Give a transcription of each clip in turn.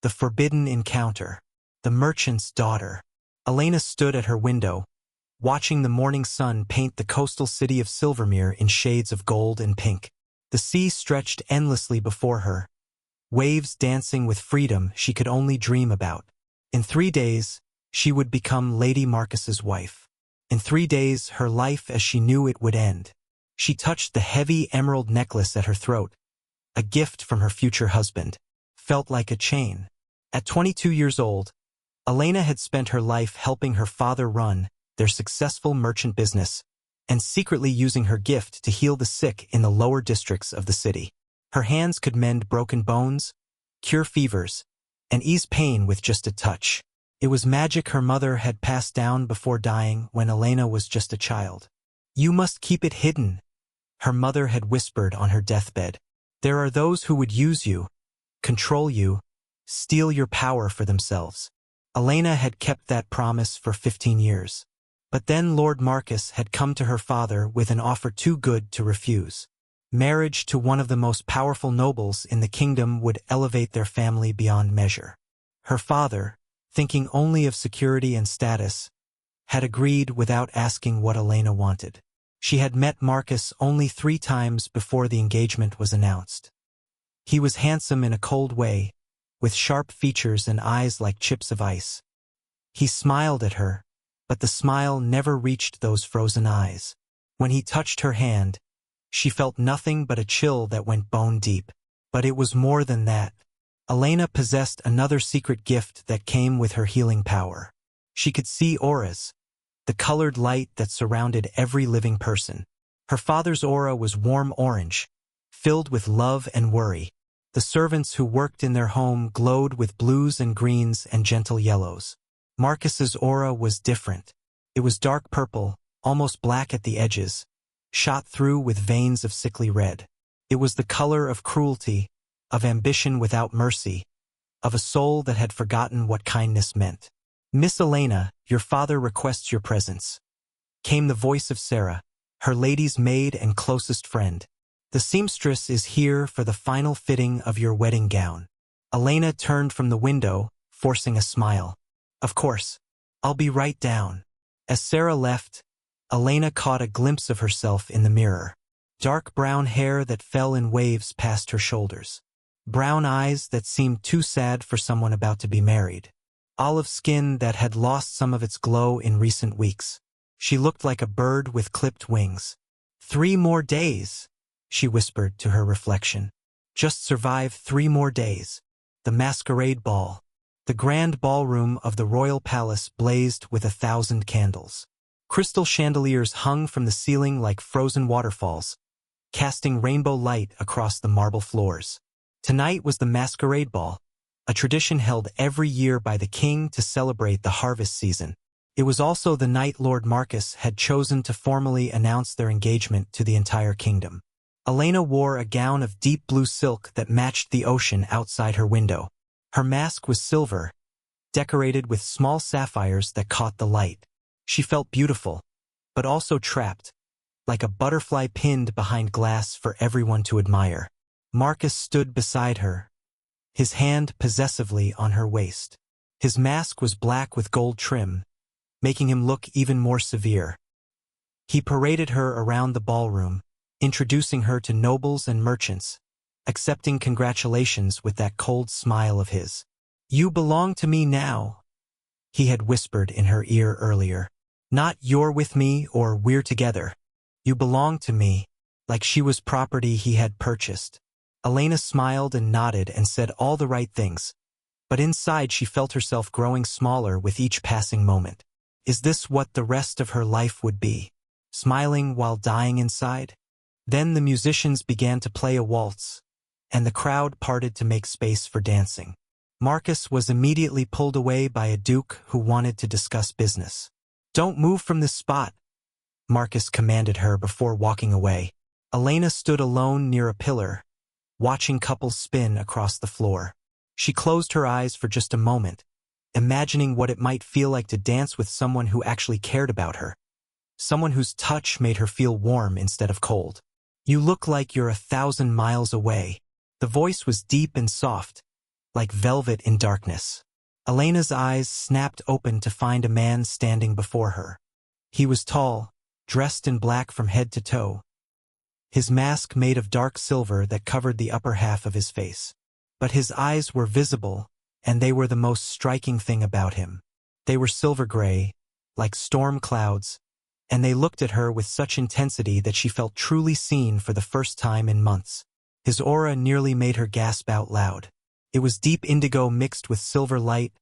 The forbidden encounter. The merchant's daughter. Elena stood at her window, watching the morning sun paint the coastal city of Silvermere in shades of gold and pink. The sea stretched endlessly before her, waves dancing with freedom she could only dream about. In 3 days, she would become Lady Marcus's wife. In 3 days, her life as she knew it would end. She touched the heavy emerald necklace at her throat, a gift from her future husband. Felt like a chain. At 22 years old, Elena had spent her life helping her father run their successful merchant business and secretly using her gift to heal the sick in the lower districts of the city. Her hands could mend broken bones, cure fevers, and ease pain with just a touch. It was magic her mother had passed down before dying when Elena was just a child. "You must keep it hidden," her mother had whispered on her deathbed. "There are those who would use you, control you, steal your power for themselves." Elena had kept that promise for 15 years. But then Lord Marcus had come to her father with an offer too good to refuse. Marriage to one of the most powerful nobles in the kingdom would elevate their family beyond measure. Her father, thinking only of security and status, had agreed without asking what Elena wanted. She had met Marcus only 3 times before the engagement was announced. He was handsome in a cold way, with sharp features and eyes like chips of ice. He smiled at her, but the smile never reached those frozen eyes. When he touched her hand, she felt nothing but a chill that went bone deep. But it was more than that. Elena possessed another secret gift that came with her healing power. She could see auras, the colored light that surrounded every living person. Her father's aura was warm orange, filled with love and worry. The servants who worked in their home glowed with blues and greens and gentle yellows. Marcus's aura was different. It was dark purple, almost black at the edges, shot through with veins of sickly red. It was the color of cruelty, of ambition without mercy, of a soul that had forgotten what kindness meant. "Miss Elena, your father requests your presence," came the voice of Sarah, her lady's maid and closest friend. "The seamstress is here for the final fitting of your wedding gown." Elena turned from the window, forcing a smile. "Of course. I'll be right down." As Sarah left, Elena caught a glimpse of herself in the mirror. Dark brown hair that fell in waves past her shoulders. Brown eyes that seemed too sad for someone about to be married. Olive skin that had lost some of its glow in recent weeks. She looked like a bird with clipped wings. 3 more days, she whispered to her reflection. Just survive 3 more days. The masquerade ball. The grand ballroom of the royal palace blazed with 1,000 candles. Crystal chandeliers hung from the ceiling like frozen waterfalls, casting rainbow light across the marble floors. Tonight was the masquerade ball, a tradition held every year by the king to celebrate the harvest season. It was also the night Lord Marcus had chosen to formally announce their engagement to the entire kingdom. Elena wore a gown of deep blue silk that matched the ocean outside her window. Her mask was silver, decorated with small sapphires that caught the light. She felt beautiful, but also trapped, like a butterfly pinned behind glass for everyone to admire. Marcus stood beside her, his hand possessively on her waist. His mask was black with gold trim, making him look even more severe. He paraded her around the ballroom, introducing her to nobles and merchants, accepting congratulations with that cold smile of his. "You belong to me now," he had whispered in her ear earlier. "Not you're with me or we're together. You belong to me," like she was property he had purchased. Elena smiled and nodded and said all the right things, but inside she felt herself growing smaller with each passing moment. Is this what the rest of her life would be? Smiling while dying inside? Then the musicians began to play a waltz, and the crowd parted to make space for dancing. Marcus was immediately pulled away by a duke who wanted to discuss business. "Don't move from this spot," Marcus commanded her before walking away. Elena stood alone near a pillar, watching couples spin across the floor. She closed her eyes for just a moment, imagining what it might feel like to dance with someone who actually cared about her. Someone whose touch made her feel warm instead of cold. "You look like you're 1,000 miles away." The voice was deep and soft, like velvet in darkness. Elena's eyes snapped open to find a man standing before her. He was tall, dressed in black from head to toe, his mask made of dark silver that covered the upper half of his face. But his eyes were visible, and they were the most striking thing about him. They were silver-gray, like storm clouds, and they looked at her with such intensity that she felt truly seen for the first time in months. His aura nearly made her gasp out loud. It was deep indigo mixed with silver light,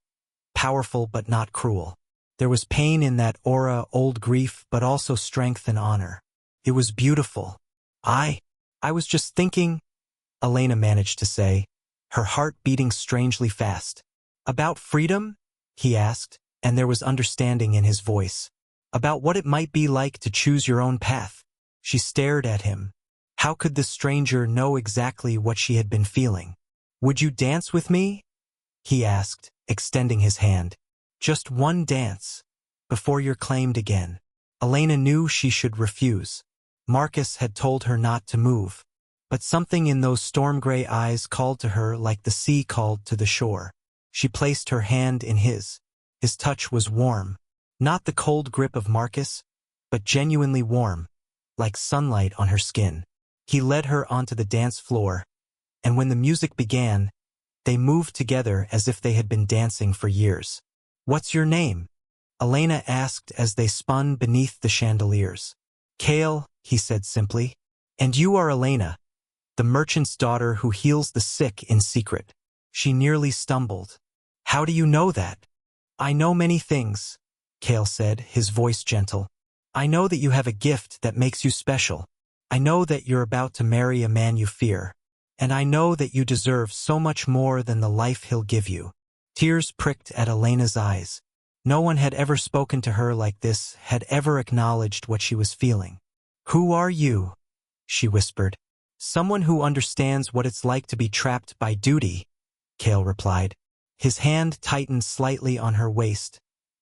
powerful but not cruel. There was pain in that aura, old grief, but also strength and honor. It was beautiful. I was just thinking, Elena managed to say, her heart beating strangely fast. About freedom? He asked, and there was understanding in his voice. About what it might be like to choose your own path. She stared at him. How could this stranger know exactly what she had been feeling? Would you dance with me? He asked, extending his hand. Just one dance, before you're claimed again. Elena knew she should refuse. Marcus had told her not to move, but something in those storm-gray eyes called to her like the sea called to the shore. She placed her hand in his. His touch was warm, not the cold grip of Marcus, but genuinely warm, like sunlight on her skin. He led her onto the dance floor, and when the music began, they moved together as if they had been dancing for years. What's your name? Elena asked as they spun beneath the chandeliers. Kale, he said simply. And you are Elena, the merchant's daughter who heals the sick in secret. She nearly stumbled. How do you know that? I know many things, Kale said, his voice gentle. I know that you have a gift that makes you special. I know that you're about to marry a man you fear. And I know that you deserve so much more than the life he'll give you. Tears pricked at Elena's eyes. No one had ever spoken to her like this, had ever acknowledged what she was feeling. Who are you? She whispered. Someone who understands what it's like to be trapped by duty, Kale replied. His hand tightened slightly on her waist,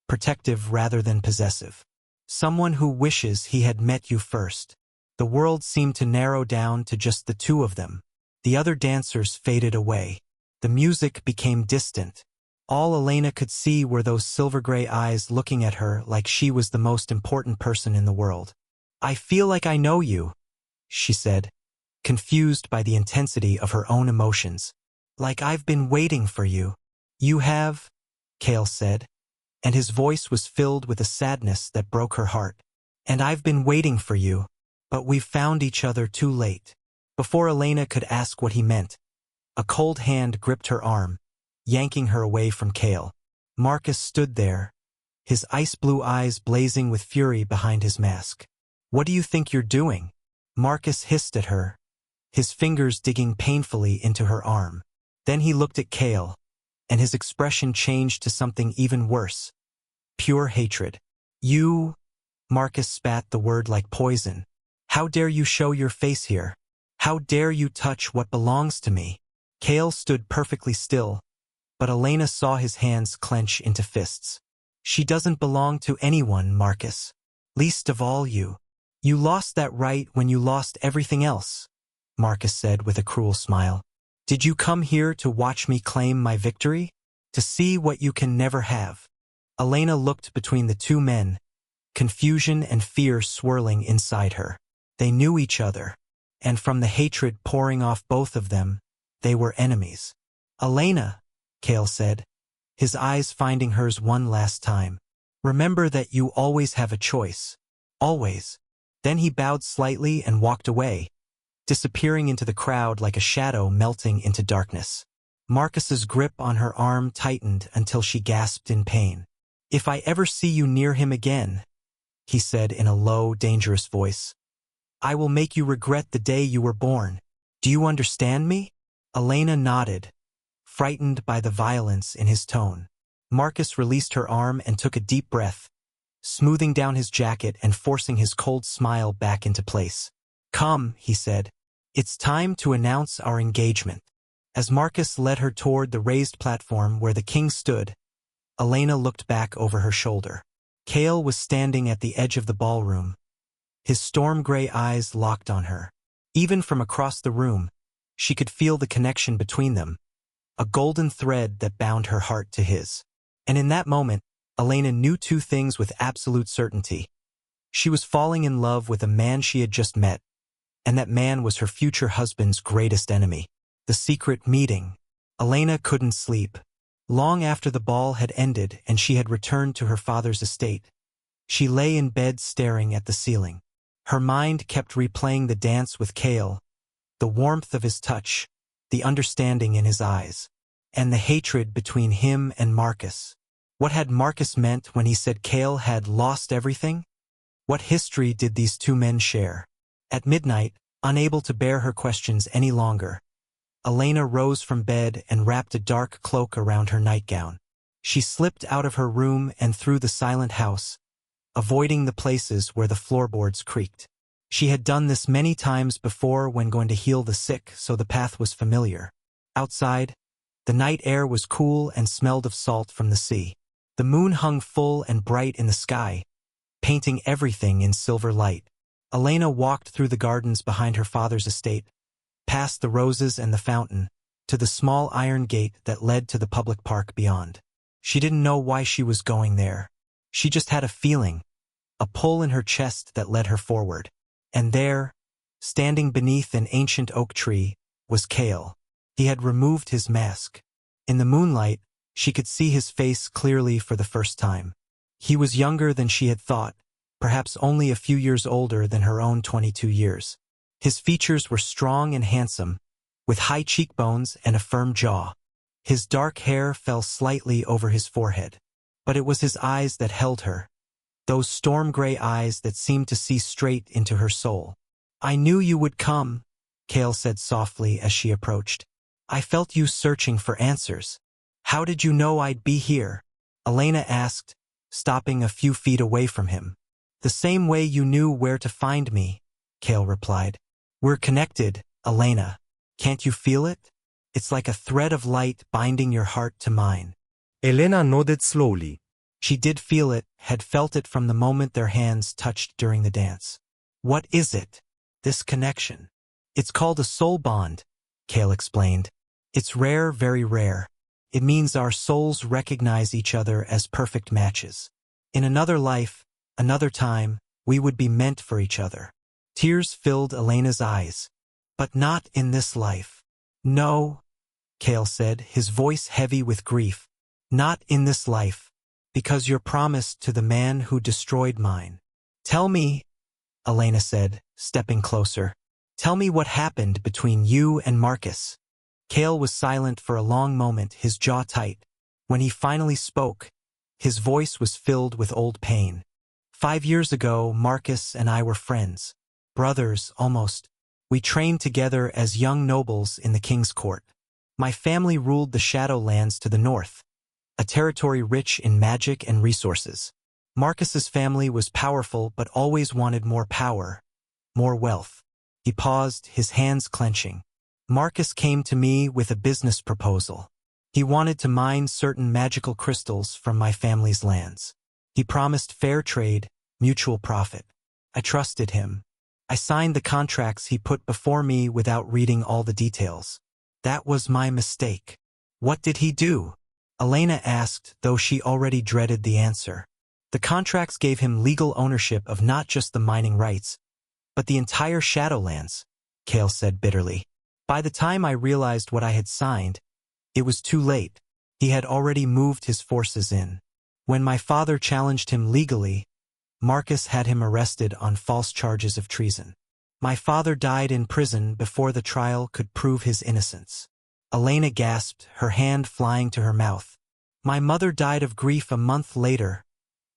protective rather than possessive. Someone who wishes he had met you first. The world seemed to narrow down to just the two of them. The other dancers faded away. The music became distant. All Elena could see were those silver-gray eyes looking at her like she was the most important person in the world. I feel like I know you, she said, confused by the intensity of her own emotions. Like I've been waiting for you. You have, Kale said, and his voice was filled with a sadness that broke her heart. And I've been waiting for you, but we've found each other too late. Before Elena could ask what he meant, a cold hand gripped her arm, yanking her away from Kale. Marcus stood there, his ice-blue eyes blazing with fury behind his mask. What do you think you're doing? Marcus hissed at her, his fingers digging painfully into her arm. Then he looked at Kale, and his expression changed to something even worse. Pure hatred. You, Marcus spat the word like poison. How dare you show your face here? How dare you touch what belongs to me? Kale stood perfectly still, but Elena saw his hands clench into fists. She doesn't belong to anyone, Marcus. Least of all you. You lost that right when you lost everything else, Marcus said with a cruel smile. Did you come here to watch me claim my victory? To see what you can never have? Elena looked between the two men, confusion and fear swirling inside her. They knew each other, and from the hatred pouring off both of them, they were enemies. Elena, Kale said, his eyes finding hers one last time. Remember that you always have a choice. Always. Then he bowed slightly and walked away, disappearing into the crowd like a shadow melting into darkness. Marcus's grip on her arm tightened until she gasped in pain. If I ever see you near him again, he said in a low, dangerous voice, I will make you regret the day you were born. Do you understand me? Elena nodded, frightened by the violence in his tone. Marcus released her arm and took a deep breath, smoothing down his jacket and forcing his cold smile back into place. Come, he said. It's time to announce our engagement. As Marcus led her toward the raised platform where the king stood, Elena looked back over her shoulder. Kale was standing at the edge of the ballroom, his storm-gray eyes locked on her. Even from across the room, she could feel the connection between them, a golden thread that bound her heart to his. And in that moment, Elena knew two things with absolute certainty. She was falling in love with a man she had just met, and that man was her future husband's greatest enemy. The secret meeting. Elena couldn't sleep. Long after the ball had ended and she had returned to her father's estate, she lay in bed staring at the ceiling. Her mind kept replaying the dance with Kale, the warmth of his touch, the understanding in his eyes, and the hatred between him and Marcus. What had Marcus meant when he said Kale had lost everything? What history did these two men share? At midnight, unable to bear her questions any longer, Elena rose from bed and wrapped a dark cloak around her nightgown. She slipped out of her room and through the silent house, avoiding the places where the floorboards creaked. She had done this many times before when going to heal the sick, so the path was familiar. Outside, the night air was cool and smelled of salt from the sea. The moon hung full and bright in the sky, painting everything in silver light. Elena walked through the gardens behind her father's estate, past the roses and the fountain, to the small iron gate that led to the public park beyond. She didn't know why she was going there. She just had a feeling, a pull in her chest that led her forward. And there, standing beneath an ancient oak tree, was Kale. He had removed his mask. In the moonlight, she could see his face clearly for the first time. He was younger than she had thought, perhaps only a few years older than her own 22 years. His features were strong and handsome, with high cheekbones and a firm jaw. His dark hair fell slightly over his forehead. But it was his eyes that held her, those storm-gray eyes that seemed to see straight into her soul. "I knew you would come," Kale said softly as she approached. "I felt you searching for answers." "How did you know I'd be here?" Elena asked, stopping a few feet away from him. "The same way you knew where to find me," Kale replied. "We're connected, Elena. Can't you feel it? It's like a thread of light binding your heart to mine." Elena nodded slowly. She did feel it, had felt it from the moment their hands touched during the dance. "What is it? This connection?" "It's called a soul bond," Kale explained. "It's rare, very rare. It means our souls recognize each other as perfect matches. In another life, another time, we would be meant for each other." Tears filled Elena's eyes. "But not in this life." "No," Kale said, his voice heavy with grief. "Not in this life, because you're promised to the man who destroyed mine." "Tell me," Elena said, stepping closer. "Tell me what happened between you and Marcus." Kale was silent for a long moment, his jaw tight. When he finally spoke, his voice was filled with old pain. 5 years ago, Marcus and I were friends. Brothers, almost. We trained together as young nobles in the king's court. My family ruled the Shadowlands to the north, a territory rich in magic and resources. Marcus's family was powerful but always wanted more power, more wealth. He paused, his hands clenching. Marcus came to me with a business proposal. He wanted to mine certain magical crystals from my family's lands. He promised fair trade, mutual profit. I trusted him. I signed the contracts he put before me without reading all the details. That was my mistake. What did he do? Elena asked, though she already dreaded the answer. The contracts gave him legal ownership of not just the mining rights, but the entire Shadowlands, Kale said bitterly. By the time I realized what I had signed, it was too late. He had already moved his forces in. When my father challenged him legally, Marcus had him arrested on false charges of treason. My father died in prison before the trial could prove his innocence. Elena gasped, her hand flying to her mouth. My mother died of grief a month later,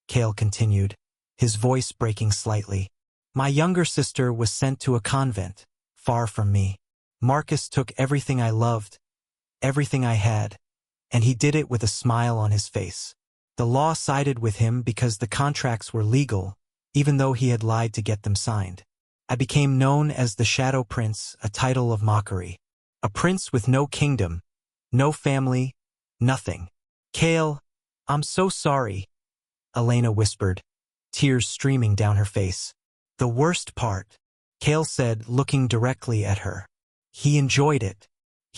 Kale continued, his voice breaking slightly. My younger sister was sent to a convent, far from me. Marcus took everything I loved, everything I had, and he did it with a smile on his face. The law sided with him because the contracts were legal, even though he had lied to get them signed. I became known as the Shadow Prince, a title of mockery. A prince with no kingdom, no family, nothing. Kale, I'm so sorry, Elena whispered, tears streaming down her face. The worst part, Kale said, looking directly at her. He enjoyed it.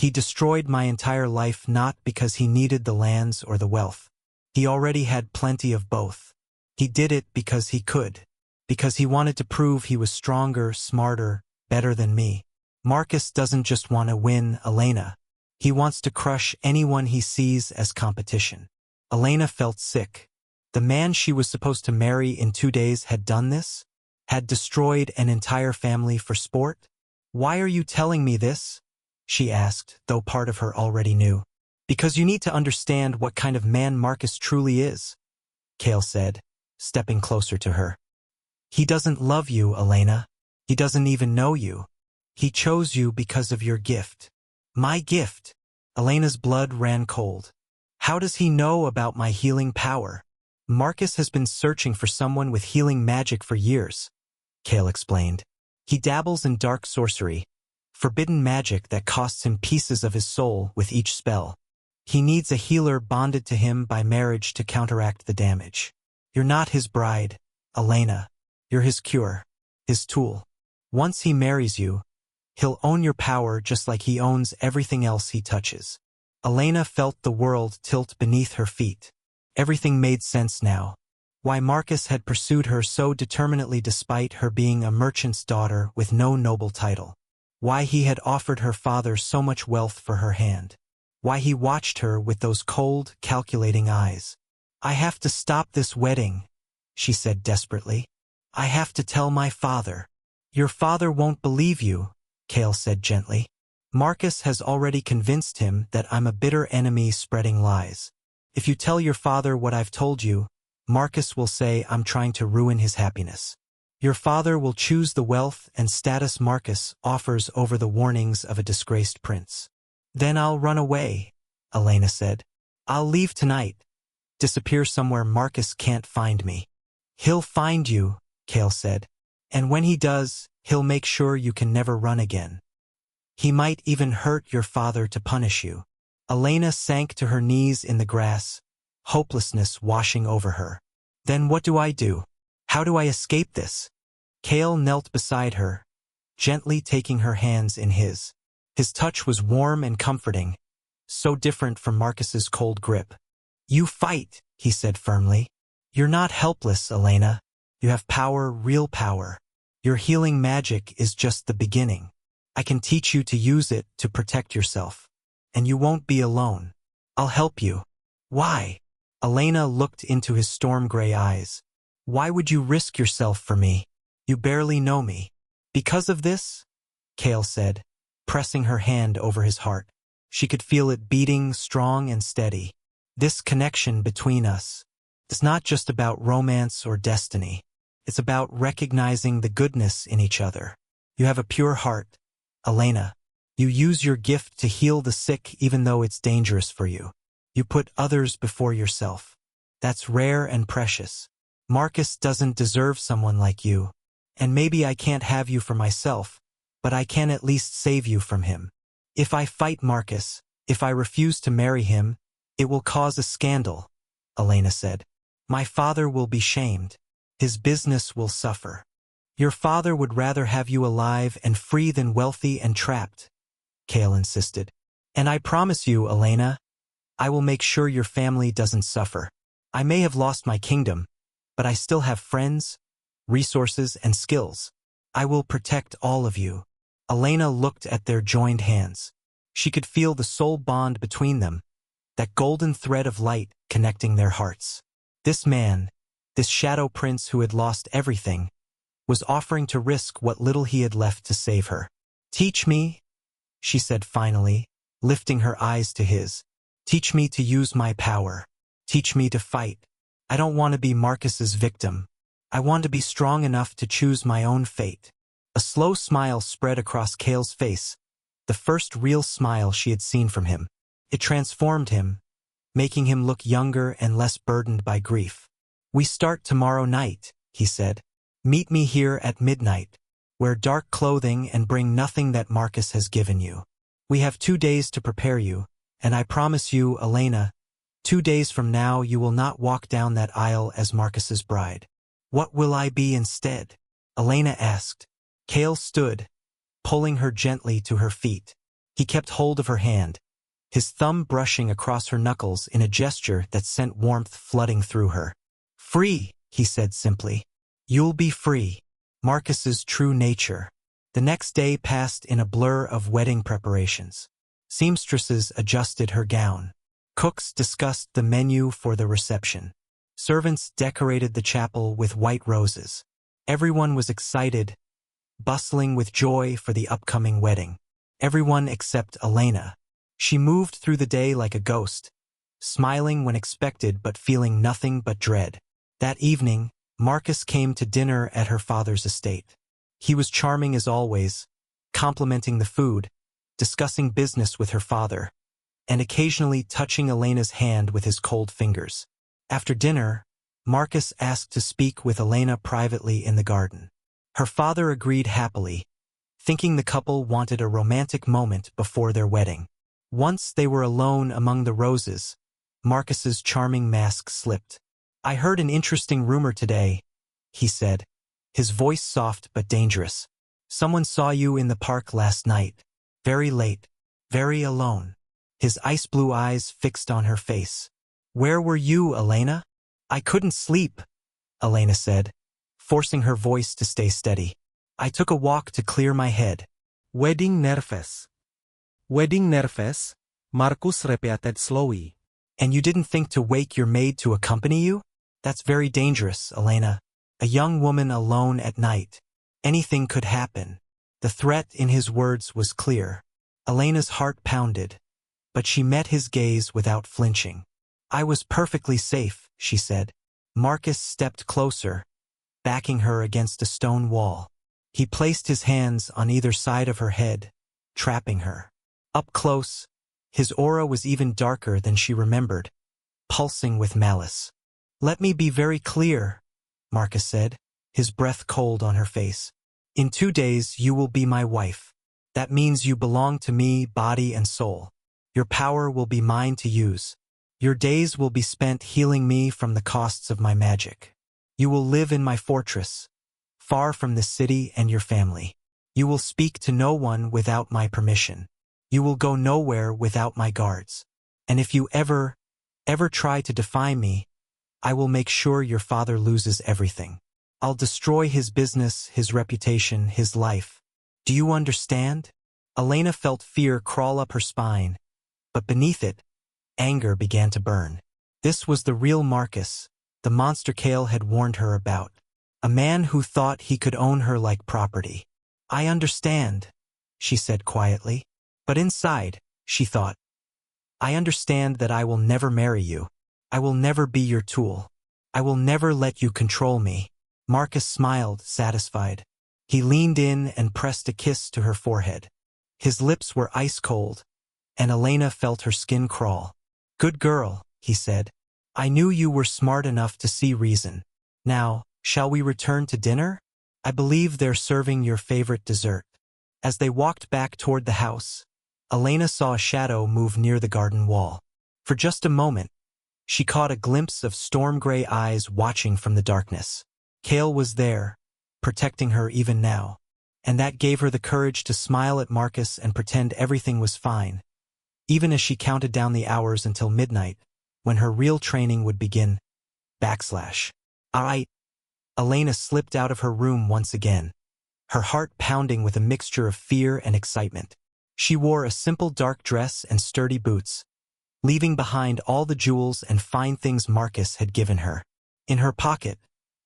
He destroyed my entire life not because he needed the lands or the wealth. He already had plenty of both. He did it because he could. Because he wanted to prove he was stronger, smarter, better than me. Marcus doesn't just want to win, Elena. He wants to crush anyone he sees as competition. Elena felt sick. The man she was supposed to marry in 2 days had done this? Had destroyed an entire family for sport? Why are you telling me this? She asked, though part of her already knew. Because you need to understand what kind of man Marcus truly is, Cale said, stepping closer to her. He doesn't love you, Elena. He doesn't even know you. He chose you because of your gift. My gift. Elena's blood ran cold. How does he know about my healing power? Marcus has been searching for someone with healing magic for years, Cale explained. He dabbles in dark sorcery, forbidden magic that costs him pieces of his soul with each spell. He needs a healer bonded to him by marriage to counteract the damage. You're not his bride, Elena. You're his cure, his tool. Once he marries you, he'll own your power just like he owns everything else he touches. Elena felt the world tilt beneath her feet. Everything made sense now. Why Marcus had pursued her so determinedly despite her being a merchant's daughter with no noble title. Why he had offered her father so much wealth for her hand. Why he watched her with those cold, calculating eyes. I have to stop this wedding, she said desperately. I have to tell my father. Your father won't believe you, Cale said gently. Marcus has already convinced him that I'm a bitter enemy spreading lies. If you tell your father what I've told you, Marcus will say I'm trying to ruin his happiness. Your father will choose the wealth and status Marcus offers over the warnings of a disgraced prince. Then I'll run away, Elena said. I'll leave tonight. Disappear somewhere Marcus can't find me. He'll find you, Cale said. And when he does, he'll make sure you can never run again. He might even hurt your father to punish you. Elena sank to her knees in the grass, hopelessness washing over her. Then what do I do? How do I escape this? Cale knelt beside her, gently taking her hands in his. His touch was warm and comforting, so different from Marcus's cold grip. You fight, he said firmly. You're not helpless, Elena. You have power, real power. Your healing magic is just the beginning. I can teach you to use it to protect yourself. And you won't be alone. I'll help you. Why? Elena looked into his storm-gray eyes. Why would you risk yourself for me? You barely know me. Because of this? Cale said, pressing her hand over his heart. She could feel it beating strong and steady. This connection between us. It's not just about romance or destiny. It's about recognizing the goodness in each other. You have a pure heart, Elena. You use your gift to heal the sick even though it's dangerous for you. You put others before yourself. That's rare and precious. Marcus doesn't deserve someone like you. And maybe I can't have you for myself, but I can at least save you from him. If I fight Marcus, if I refuse to marry him, it will cause a scandal, Elena said. My father will be shamed. His business will suffer. Your father would rather have you alive and free than wealthy and trapped, Cale insisted. And I promise you, Elena, I will make sure your family doesn't suffer. I may have lost my kingdom, but I still have friends, resources, and skills. I will protect all of you. Elena looked at their joined hands. She could feel the soul bond between them, that golden thread of light connecting their hearts. This man, this shadow prince who had lost everything, was offering to risk what little he had left to save her. Teach me, she said finally, lifting her eyes to his. Teach me to use my power. Teach me to fight. I don't want to be Marcus's victim. I want to be strong enough to choose my own fate. A slow smile spread across Cale's face, the first real smile she had seen from him. It transformed him, making him look younger and less burdened by grief. We start tomorrow night, he said. Meet me here at midnight. Wear dark clothing and bring nothing that Marcus has given you. We have 2 days to prepare you, and I promise you, Elena, 2 days from now you will not walk down that aisle as Marcus's bride. What will I be instead? Elena asked. Cale stood, pulling her gently to her feet. He kept hold of her hand, his thumb brushing across her knuckles in a gesture that sent warmth flooding through her. "Free," he said simply. "You'll be free." Marcus's true nature. The next day passed in a blur of wedding preparations. Seamstresses adjusted her gown. Cooks discussed the menu for the reception. Servants decorated the chapel with white roses. Everyone was excited, bustling with joy for the upcoming wedding. Everyone except Elena. She moved through the day like a ghost, smiling when expected but feeling nothing but dread. That evening, Marcus came to dinner at her father's estate. He was charming as always, complimenting the food, discussing business with her father, and occasionally touching Elena's hand with his cold fingers. After dinner, Marcus asked to speak with Elena privately in the garden. Her father agreed happily, thinking the couple wanted a romantic moment before their wedding. Once they were alone among the roses, Marcus's charming mask slipped. "I heard an interesting rumor today," he said, his voice soft but dangerous. "Someone saw you in the park last night. Very late. Very alone." His ice-blue eyes fixed on her face. "Where were you, Elena?" "I couldn't sleep," Elena said, forcing her voice to stay steady. "I took a walk to clear my head." Wedding nervous. Wedding nervous, Marcus repeated slowly. "And you didn't think to wake your maid to accompany you? That's very dangerous, Elena. A young woman alone at night. Anything could happen." The threat in his words was clear. Elena's heart pounded, but she met his gaze without flinching. "I was perfectly safe," she said. Marcus stepped closer, backing her against a stone wall. He placed his hands on either side of her head, trapping her. Up close, his aura was even darker than she remembered, pulsing with malice. "Let me be very clear," Marcus said, his breath cold on her face. "In 2 days you will be my wife. That means you belong to me, body and soul. Your power will be mine to use. Your days will be spent healing me from the costs of my magic. You will live in my fortress, far from the city and your family. You will speak to no one without my permission. You will go nowhere without my guards. And if you ever try to defy me, I will make sure your father loses everything. I'll destroy his business, his reputation, his life. Do you understand?" Elena felt fear crawl up her spine, but beneath it, anger began to burn. This was the real Marcus, the monster Kale had warned her about. A man who thought he could own her like property. "I understand," she said quietly. But inside, she thought, "I understand that I will never marry you. I will never be your tool. I will never let you control me." Marcus smiled, satisfied. He leaned in and pressed a kiss to her forehead. His lips were ice-cold, and Elena felt her skin crawl. "Good girl," he said. "I knew you were smart enough to see reason. Now, shall we return to dinner? I believe they're serving your favorite dessert." As they walked back toward the house, Elena saw a shadow move near the garden wall. For just a moment, she caught a glimpse of storm-gray eyes watching from the darkness. Kale was there, protecting her even now, and that gave her the courage to smile at Marcus and pretend everything was fine, even as she counted down the hours until midnight, when her real training would begin. All right. Elena slipped out of her room once again, her heart pounding with a mixture of fear and excitement. She wore a simple dark dress and sturdy boots, leaving behind all the jewels and fine things Marcus had given her. In her pocket,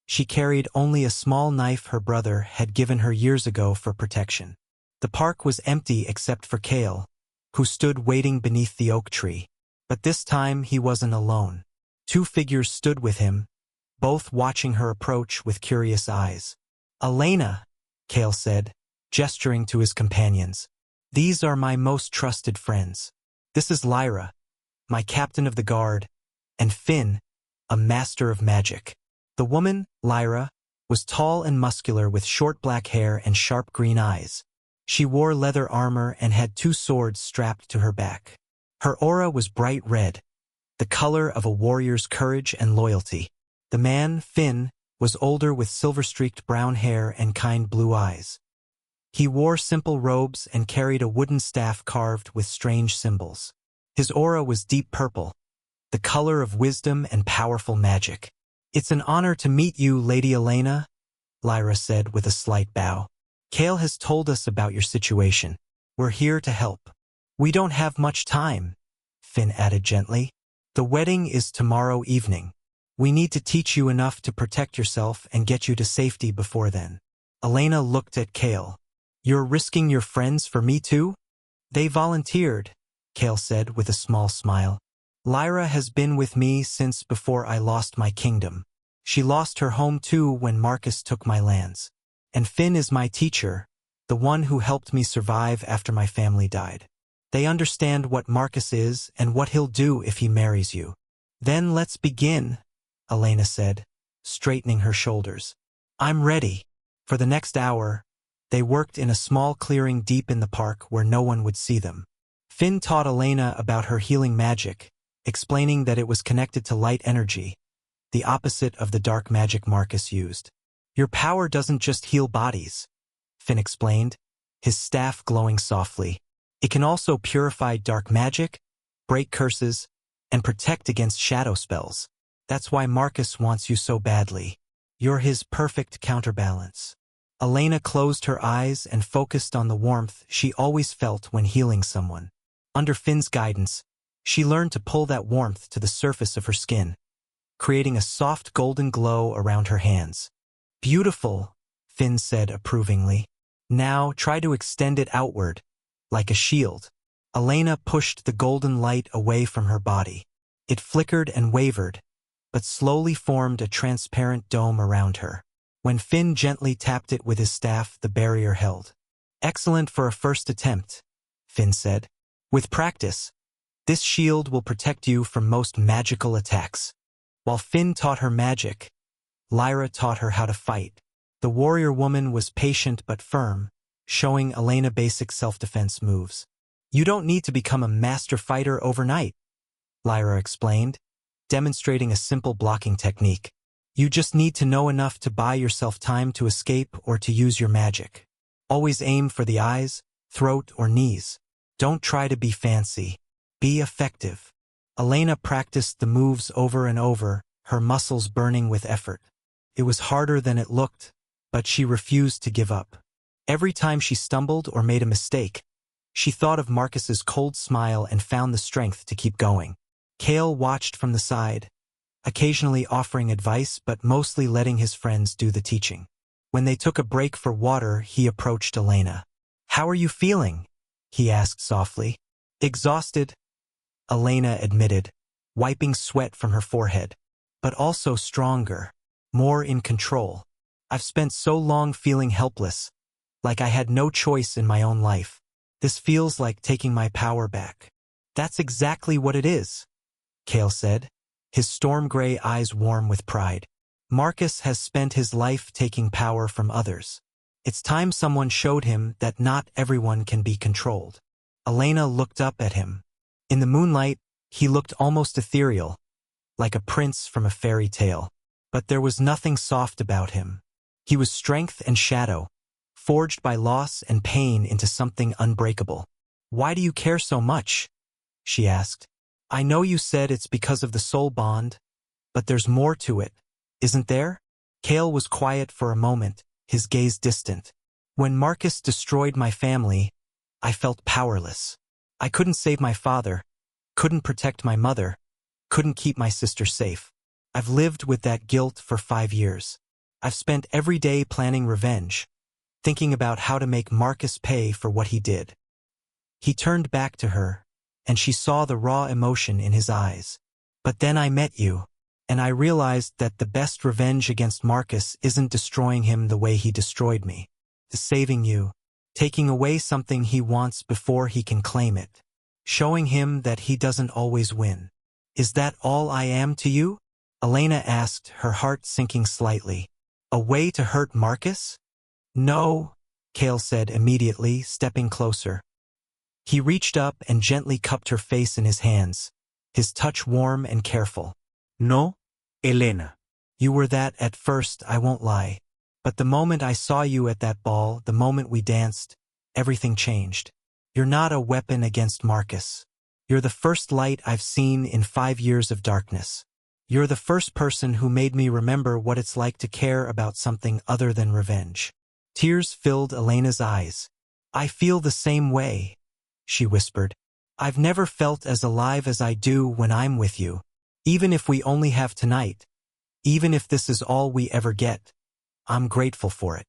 she carried only a small knife her brother had given her years ago for protection. The park was empty except for Kale, who stood waiting beneath the oak tree. But this time he wasn't alone. 2 figures stood with him, both watching her approach with curious eyes. "Elena," Kale said, gesturing to his companions. "These are my most trusted friends. This is Lyra, my captain of the guard, and Finn, a master of magic." The woman, Lyra, was tall and muscular with short black hair and sharp green eyes. She wore leather armor and had 2 swords strapped to her back. Her aura was bright red, the color of a warrior's courage and loyalty. The man, Finn, was older with silver-streaked brown hair and kind blue eyes. He wore simple robes and carried a wooden staff carved with strange symbols. His aura was deep purple, the color of wisdom and powerful magic. "It's an honor to meet you, Lady Elena," Lyra said with a slight bow. "Kale has told us about your situation. We're here to help." "We don't have much time," Finn added gently. "The wedding is tomorrow evening. We need to teach you enough to protect yourself and get you to safety before then." Elena looked at Kale. "You're risking your friends for me too?" "They volunteered," Kale said with a small smile. "Lyra has been with me since before I lost my kingdom. She lost her home too when Marcus took my lands. And Finn is my teacher, the one who helped me survive after my family died. They understand what Marcus is and what he'll do if he marries you." "Then let's begin," Elena said, straightening her shoulders. "I'm ready." For the next hour, they worked in a small clearing deep in the park where no one would see them. Finn taught Elena about her healing magic, explaining that it was connected to light energy, the opposite of the dark magic Marcus used. "Your power doesn't just heal bodies," Finn explained, his staff glowing softly. "It can also purify dark magic, break curses, and protect against shadow spells. That's why Marcus wants you so badly. You're his perfect counterbalance." Elena closed her eyes and focused on the warmth she always felt when healing someone. Under Finn's guidance, she learned to pull that warmth to the surface of her skin, creating a soft golden glow around her hands. "Beautiful," Finn said approvingly. "Now try to extend it outward, like a shield." Elena pushed the golden light away from her body. It flickered and wavered, but slowly formed a transparent dome around her. When Finn gently tapped it with his staff, the barrier held. "Excellent for a first attempt," Finn said. "With practice, this shield will protect you from most magical attacks." While Finn taught her magic, Lyra taught her how to fight. The warrior woman was patient but firm, showing Elena basic self-defense moves. "You don't need to become a master fighter overnight," Lyra explained, demonstrating a simple blocking technique. "You just need to know enough to buy yourself time to escape or to use your magic. Always aim for the eyes, throat, or knees. Don't try to be fancy. Be effective." Elena practiced the moves over and over, her muscles burning with effort. It was harder than it looked, but she refused to give up. Every time she stumbled or made a mistake, she thought of Marcus's cold smile and found the strength to keep going. Kale watched from the side, occasionally offering advice but mostly letting his friends do the teaching. When they took a break for water, he approached Elena. "How are you feeling?" he asked softly. "Exhausted," Elena admitted, wiping sweat from her forehead. "But also stronger, more in control. I've spent so long feeling helpless, like I had no choice in my own life. This feels like taking my power back." "That's exactly what it is," Kale said, his storm gray eyes warm with pride. "Marcus has spent his life taking power from others. It's time someone showed him that not everyone can be controlled." Elena looked up at him. In the moonlight, he looked almost ethereal, like a prince from a fairy tale. But there was nothing soft about him. He was strength and shadow, forged by loss and pain into something unbreakable. "Why do you care so much?" she asked. "I know you said it's because of the soul bond, but there's more to it, isn't there?" Kale was quiet for a moment, his gaze distant. "When Marcus destroyed my family, I felt powerless. I couldn't save my father, couldn't protect my mother, couldn't keep my sister safe. I've lived with that guilt for 5 years. I've spent every day planning revenge, thinking about how to make Marcus pay for what he did." He turned back to her, and she saw the raw emotion in his eyes. "But then I met you, and I realized that the best revenge against Marcus isn't destroying him the way he destroyed me. It's saving you, taking away something he wants before he can claim it, showing him that he doesn't always win. Is that all I am to you?" Elena asked, her heart sinking slightly. "A way to hurt Marcus?" "No," Kale said immediately, stepping closer. He reached up and gently cupped her face in his hands, his touch warm and careful. "No, Elena. You were that at first, I won't lie. But the moment I saw you at that ball, the moment we danced, everything changed. You're not a weapon against Marcus. You're the first light I've seen in 5 years of darkness. You're the first person who made me remember what it's like to care about something other than revenge. Tears filled Elena's eyes. I feel the same way, she whispered. I've never felt as alive as I do when I'm with you. Even if we only have tonight, even if this is all we ever get, I'm grateful for it.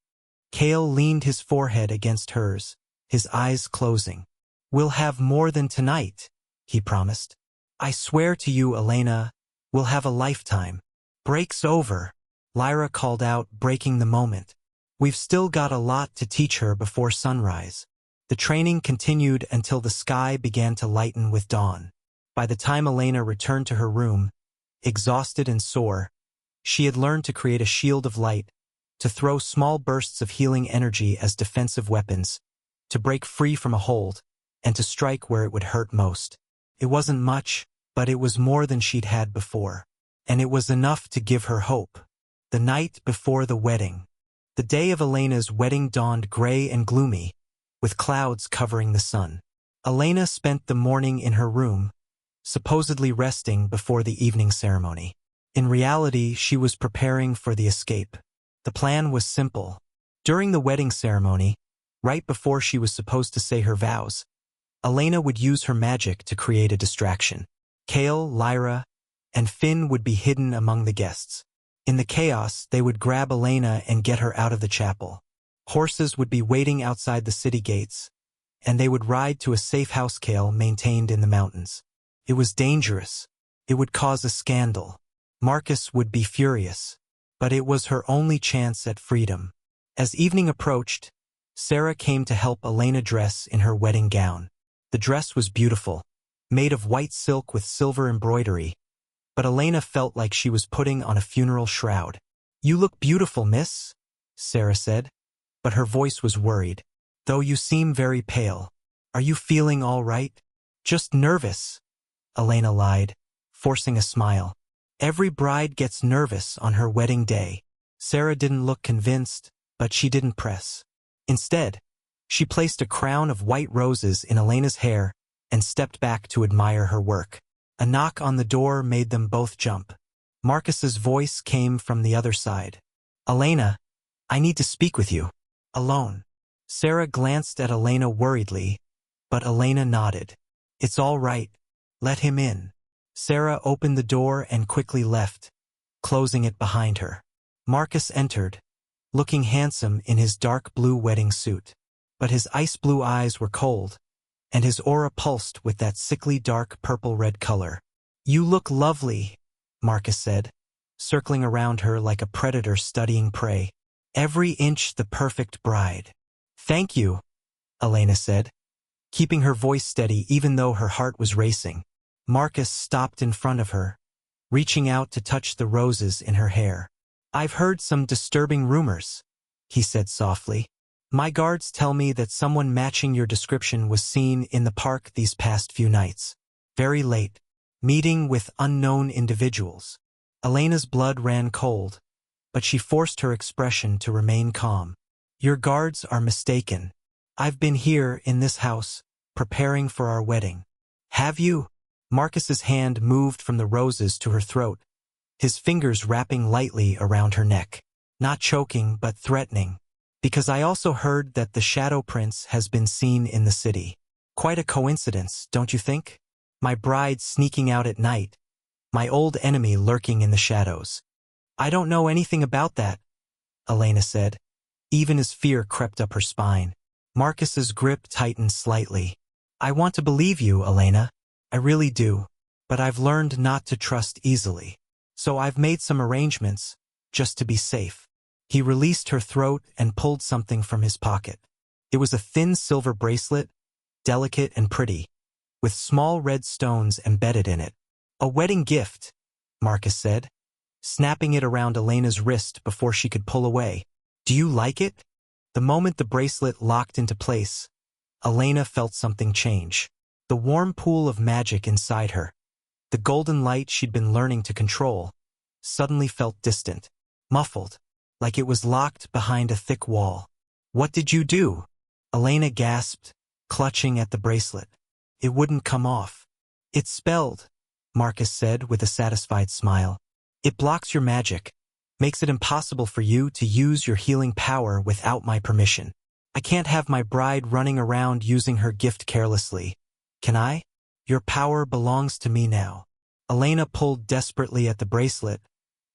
Cale leaned his forehead against hers, his eyes closing. We'll have more than tonight, he promised. I swear to you, Elena, we'll have a lifetime. Break's over, Lyra called out, breaking the moment. We've still got a lot to teach her before sunrise. The training continued until the sky began to lighten with dawn. By the time Elena returned to her room, exhausted and sore, she had learned to create a shield of light, to throw small bursts of healing energy as defensive weapons, to break free from a hold, and to strike where it would hurt most. It wasn't much, but it was more than she'd had before. And it was enough to give her hope. The night before the wedding. The day of Elena's wedding dawned gray and gloomy, with clouds covering the sun. Elena spent the morning in her room, supposedly resting before the evening ceremony. In reality, she was preparing for the escape. The plan was simple. During the wedding ceremony, right before she was supposed to say her vows, Elena would use her magic to create a distraction. Cale, Lyra, and Finn would be hidden among the guests. In the chaos, they would grab Elena and get her out of the chapel. Horses would be waiting outside the city gates, and they would ride to a safe house Cale maintained in the mountains. It was dangerous. It would cause a scandal. Marcus would be furious. But it was her only chance at freedom. As evening approached, Sarah came to help Elena dress in her wedding gown. The dress was beautiful, made of white silk with silver embroidery, but Elena felt like she was putting on a funeral shroud. You look beautiful, miss, Sarah said, but her voice was worried. Though you seem very pale. Are you feeling all right? Just nervous, Elena lied, forcing a smile. Every bride gets nervous on her wedding day. Sarah didn't look convinced, but she didn't press. Instead, she placed a crown of white roses in Elena's hair and stepped back to admire her work. A knock on the door made them both jump. Marcus's voice came from the other side. Elena, I need to speak with you. Alone. Sarah glanced at Elena worriedly, but Elena nodded. It's all right. Let him in. Sarah opened the door and quickly left, closing it behind her. Marcus entered, looking handsome in his dark blue wedding suit. But his ice blue eyes were cold, and his aura pulsed with that sickly dark purple-red color. You look lovely, Marcus said, circling around her like a predator studying prey. Every inch the perfect bride. Thank you, Elena said, keeping her voice steady even though her heart was racing. Marcus stopped in front of her, reaching out to touch the roses in her hair. I've heard some disturbing rumors, he said softly. My guards tell me that someone matching your description was seen in the park these past few nights. Very late. Meeting with unknown individuals. Elena's blood ran cold, but she forced her expression to remain calm. Your guards are mistaken. I've been here in this house, preparing for our wedding. Have you? Marcus's hand moved from the roses to her throat, his fingers wrapping lightly around her neck. Not choking, but threatening. Because I also heard that the Shadow Prince has been seen in the city. Quite a coincidence, don't you think? My bride sneaking out at night. My old enemy lurking in the shadows. I don't know anything about that, Elena said, even as fear crept up her spine. Marcus's grip tightened slightly. I want to believe you, Elena. I really do. But I've learned not to trust easily. So I've made some arrangements, just to be safe. He released her throat and pulled something from his pocket. It was a thin silver bracelet, delicate and pretty, with small red stones embedded in it. A wedding gift, Marcus said, snapping it around Elena's wrist before she could pull away. Do you like it? The moment the bracelet locked into place, Elena felt something change. The warm pool of magic inside her, the golden light she'd been learning to control, suddenly felt distant, muffled. like it was locked behind a thick wall. "What did you do?" Elena gasped, clutching at the bracelet. "It wouldn't come off." "It's spelled," Marcus said with a satisfied smile. "It blocks your magic, makes it impossible for you to use your healing power without my permission. I can't have my bride running around using her gift carelessly. Can I? Your power belongs to me now." Elena pulled desperately at the bracelet,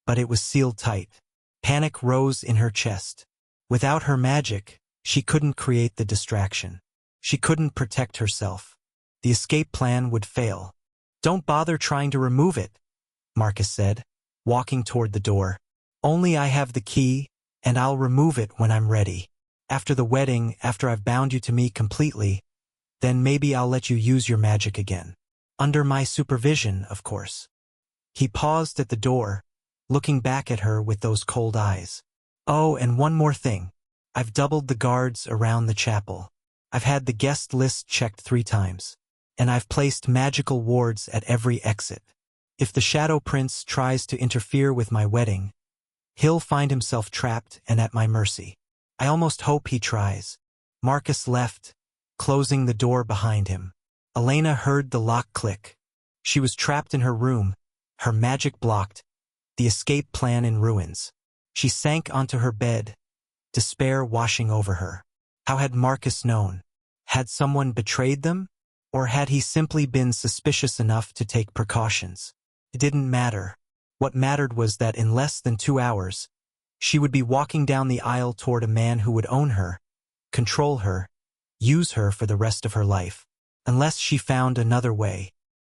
but it was sealed tight. Panic rose in her chest. Without her magic, she couldn't create the distraction. She couldn't protect herself. The escape plan would fail. "Don't bother trying to remove it," Marcus said, walking toward the door. "Only I have the key, and I'll remove it when I'm ready. After the wedding, after I've bound you to me completely, then maybe I'll let you use your magic again. Under my supervision, of course." He paused at the door, looking back at her with those cold eyes. "Oh, and one more thing. I've doubled the guards around the chapel. I've had the guest list checked 3 times. And I've placed magical wards at every exit. If the Shadow Prince tries to interfere with my wedding, he'll find himself trapped and at my mercy. I almost hope he tries." Marcus left, closing the door behind him. Elena heard the lock click. She was trapped in her room, her magic blocked, the escape plan in ruins. She sank onto her bed, despair washing over her. How had Marcus known? Had someone betrayed them? Or had he simply been suspicious enough to take precautions? It didn't matter. What mattered was that in less than 2 hours, she would be walking down the aisle toward a man who would own her, control her, use her for the rest of her life. Unless she found another way.